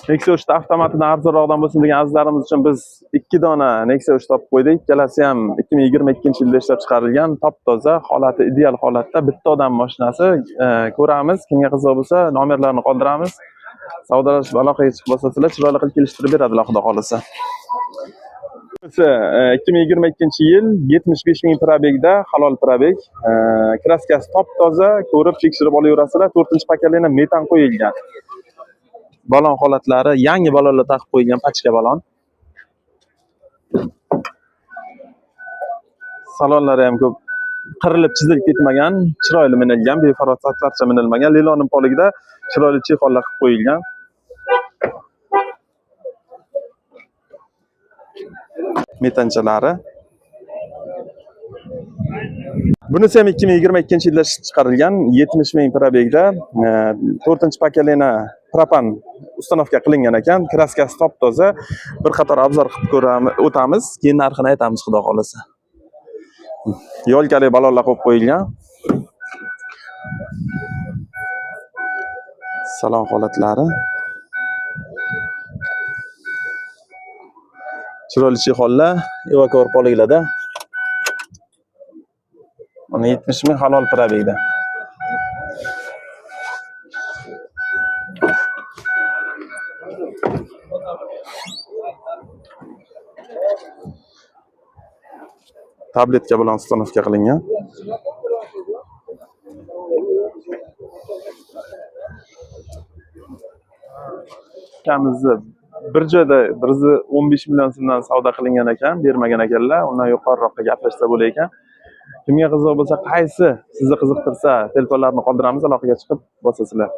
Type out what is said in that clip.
Nexia 3 avtomatidan arzonroqdan bo'lsin degan azizlarimiz uchun biz 2 dona Nexia 3 topib qo'ydik. Ikkalasi ham 2022-yilda ishlab chiqarilgan, top-toza, holati ideal holatda bitta odam mashinasi. Ko'ramiz, kimga qiziq bo'lsa, nomerlarni qoldiramiz. Savdolashib aloqaga chiqib bo'lsangizlar, chiroyli qilib kelishtirib beradilar, xudo xolisa. 2022-yil 75 ming probegda, halol probeg. Kraskasi top-toza, ko'rib tekshirib olaverasizlar. 4-pakalina metan qo'yilgan. Balon holatlari yangi balonlar taqib qo'yilgan, pachka balon. Salonlari ham ko'p qirilib chizilib ketmagan, chiroyli minilgan, befarq satlarcha minilmagan, lilonim poligida chiroyli chexollar qilib qo'yilgan. Metanchalari. Bunisi ham 2022-yilda chiqarilgan, 70 ming probegda, 4-pakalina propan ustanovka qilingan ekan, kraskasi top-toza. Bir qator obzor qilib o'tamiz, keyin narxini aytamiz, xudo xolisa. Yo'lkali balonlar qo'yib qo'yilgan. Salon holatlari. Chiroyli chexollar, evakor poliglarda. Mana 70 ming halol probegda. Tabletka bilan ustanovka qilingan. Kamizni bir joyda 115 million so'mdan savdo qilingan ekan, bermagan ekanlar. Undan yuqoriroqqa gaplashsa bo'lar ekan. Kimga qiziq bo'lsa, qaysi sizni qiziqtirsa, telefonlarni qoldiramiz, aloqaga chiqib bo'lsangizlar.